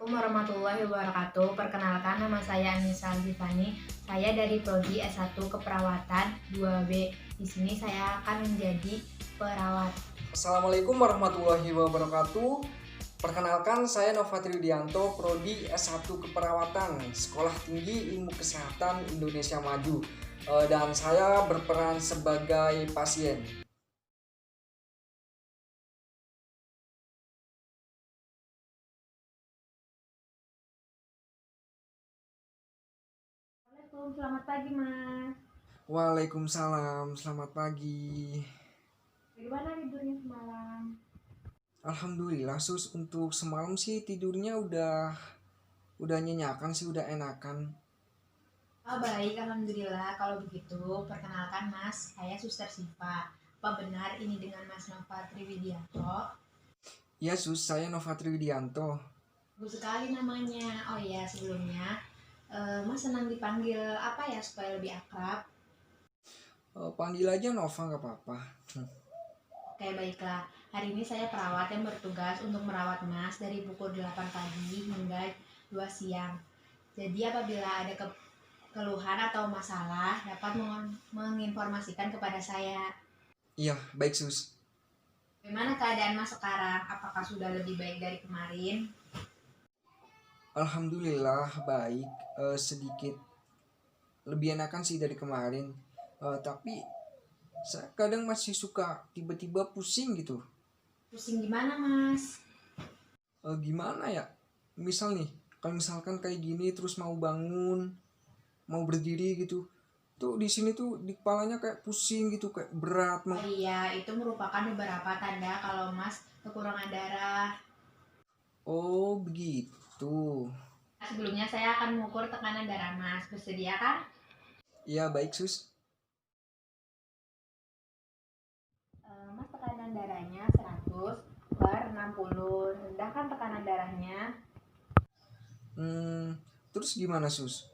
Assalamualaikum warahmatullahi wabarakatuh. Perkenalkan, nama saya Anissa Alfifani. Saya dari Prodi S1 Keperawatan 2B. Di sini saya akan menjadi perawat. Assalamualaikum warahmatullahi wabarakatuh. Perkenalkan, saya Nova Tridianto, Prodi S1 Keperawatan, Sekolah Tinggi Ilmu Kesehatan Indonesia Maju. Dan saya berperan sebagai pasien. Assalamualaikum, selamat pagi Mas. Waalaikumsalam, selamat pagi. Bagaimana tidurnya semalam? Alhamdulillah sus, untuk semalam sih tidurnya udah nyenyakan sih, udah enakan. Baik, alhamdulillah. Kalau begitu, perkenalkan Mas, saya Suster Siva. Apa benar ini dengan Mas Nova Triwidianto? Ya sus, saya Nova Tridianto. Bagus sekali namanya. Oh iya, sebelumnya Mas senang dipanggil apa ya supaya lebih akrab? Panggil aja Nova, nggak apa-apa. Oke, baiklah. Hari ini saya perawat yang bertugas untuk merawat Mas dari pukul 8 pagi hingga 2 siang. Jadi apabila ada keluhan atau masalah dapat menginformasikan kepada saya. Iya, baik sus. Bagaimana keadaan Mas sekarang? Apakah sudah lebih baik dari kemarin? Alhamdulillah baik, sedikit lebih enakan sih dari kemarin. Tapi saya kadang masih suka tiba-tiba pusing gitu. Pusing gimana, Mas? Gimana ya? Misal nih, kalau misalkan kayak gini terus mau bangun, mau berdiri gitu, tuh di sini tuh di kepalanya kayak pusing gitu, kayak berat mau. Oh iya, itu merupakan beberapa tanda kalau Mas kekurangan darah. Oh begitu. Sebelumnya saya akan mengukur tekanan darah Mas. Bersedia kan? Iya baik sus. Mas tekanan darahnya 100 per 60. Rendah kan tekanan darahnya? Terus gimana sus?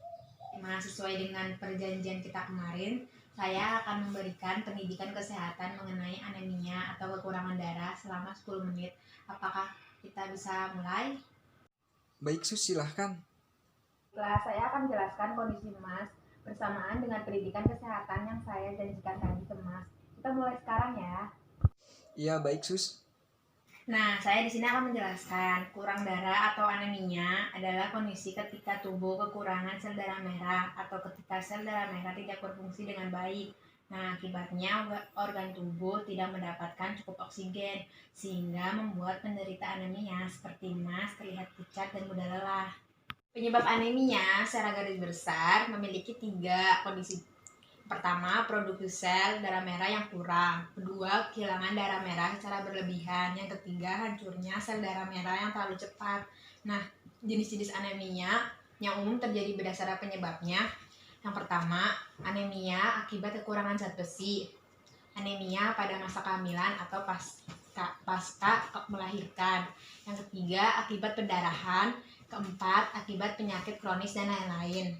Nah, sesuai dengan perjanjian kita kemarin, saya akan memberikan pendidikan kesehatan mengenai anemia atau kekurangan darah selama 10 menit. Apakah kita bisa mulai? Baik sus, silahkan. Setelah saya akan menjelaskan kondisi Mas bersamaan dengan pendidikan kesehatan yang saya janjikan tadi ke Mas. Kita mulai sekarang ya. Iya baik sus. Nah, saya di sini akan menjelaskan kurang darah atau anemia adalah kondisi ketika tubuh kekurangan sel darah merah atau ketika sel darah merah tidak berfungsi dengan baik. Nah, akibatnya organ tubuh tidak mendapatkan cukup oksigen sehingga membuat penderita anemia seperti Mas terlihat pucat dan mudah lelah. Penyebab anemia secara garis besar memiliki 3 kondisi. Pertama, produksi sel darah merah yang kurang. Kedua, kehilangan darah merah secara berlebihan. Yang ketiga, hancurnya sel darah merah yang terlalu cepat. Nah, jenis-jenis anemia yang umum terjadi berdasarkan penyebabnya. Yang pertama, anemia akibat kekurangan zat besi. Anemia pada masa kehamilan atau pasca melahirkan. Yang ketiga, akibat pendarahan. Keempat, akibat penyakit kronis dan lain-lain.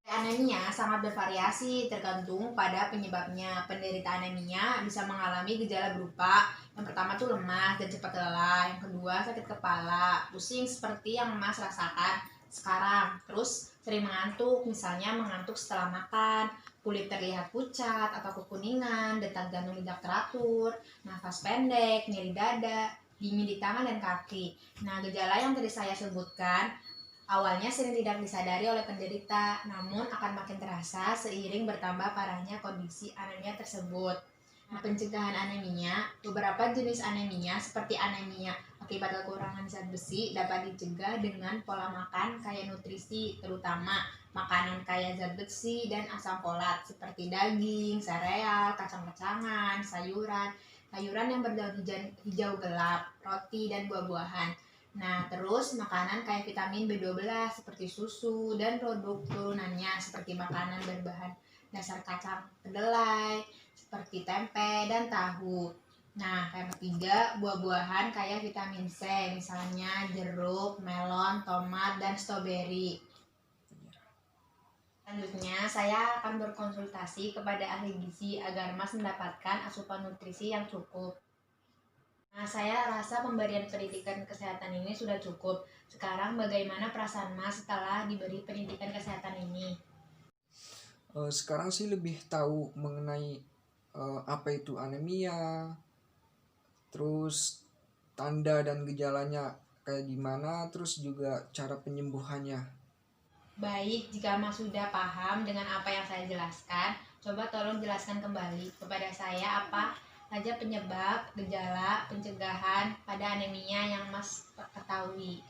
Anemia sangat bervariasi tergantung pada penyebabnya. Penderita anemia bisa mengalami gejala berupa yang pertama tuh lemas dan cepat lelah, yang kedua sakit kepala, pusing seperti yang Mas rasakan sekarang, terus sering mengantuk, misalnya mengantuk setelah makan, kulit terlihat pucat atau kekuningan, detak jantung tidak teratur, nafas pendek, nyeri dada, dingin di tangan dan kaki. Nah, gejala yang tadi saya sebutkan awalnya sering tidak disadari oleh penderita, namun akan makin terasa seiring bertambah parahnya kondisi anemia tersebut. Nah, pencegahan anemia, beberapa jenis anemia seperti anemia akibat kekurangan zat besi dapat dicegah dengan pola makan kaya nutrisi, terutama makanan kaya zat besi dan asam folat seperti daging, sereal, kacang-kacangan, sayuran yang berdaun hijau gelap, roti dan buah-buahan. Nah, terus makanan kayak vitamin B12 seperti susu dan produk turunannya seperti makanan berbahan dasar kacang kedelai seperti tempe dan tahu. Nah, yang ketiga, buah-buahan kayak vitamin C, misalnya jeruk, melon, tomat, dan stroberi. Selanjutnya, saya akan berkonsultasi kepada ahli gizi agar Mas mendapatkan asupan nutrisi yang cukup. Nah, saya rasa pemberian pendidikan kesehatan ini sudah cukup. Sekarang bagaimana perasaan Mas setelah diberi pendidikan kesehatan ini? Sekarang sih lebih tahu mengenai apa itu anemia, terus tanda dan gejalanya kayak gimana, terus juga cara penyembuhannya. Baik, jika Mas sudah paham dengan apa yang saya jelaskan, coba tolong jelaskan kembali kepada saya apa saja penyebab, gejala, pencegahan pada anemia yang Mas ketahui.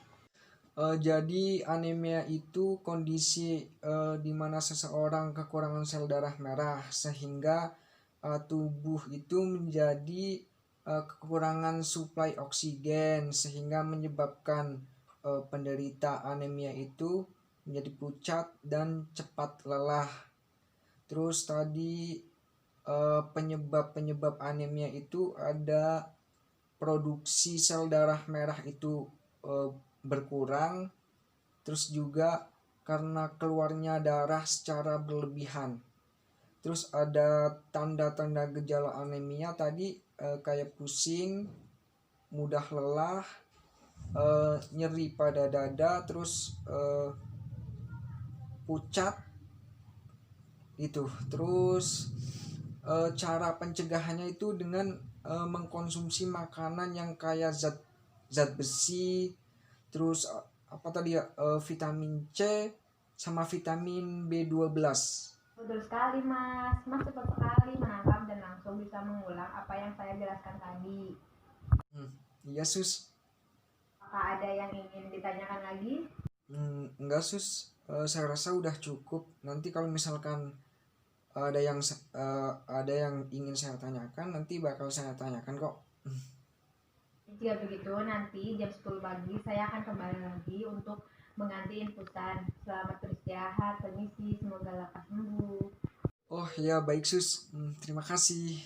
Jadi anemia itu kondisi di mana seseorang kekurangan sel darah merah sehingga tubuh itu menjadi kekurangan suplai oksigen sehingga menyebabkan penderita anemia itu menjadi pucat dan cepat lelah. Terus tadi penyebab-penyebab anemia itu ada produksi sel darah merah itu eh, berkurang, terus juga karena keluarnya darah secara berlebihan. Terus ada tanda-tanda gejala anemia tadi kayak pusing, mudah lelah, nyeri pada dada, terus pucat itu. Terus cara pencegahannya itu dengan mengkonsumsi makanan yang kaya zat zat besi, terus apa tadi ya, vitamin C sama vitamin B12. Betul sekali, Mas. Mas cepat sekali menangkap dan langsung bisa mengulang apa yang saya jelaskan tadi. Iya sus. Apakah ada yang ingin ditanyakan lagi? Enggak sus. Saya rasa udah cukup. Nanti kalau misalkan ada yang ingin saya tanyakan, nanti bakal saya tanyakan kok. Jika begitu, nanti jam 10 pagi saya akan kembali lagi untuk mengganti inputan. Selamat beristirahat, permisi, semoga lekas sembuh. Oh ya baik sus. Terima kasih.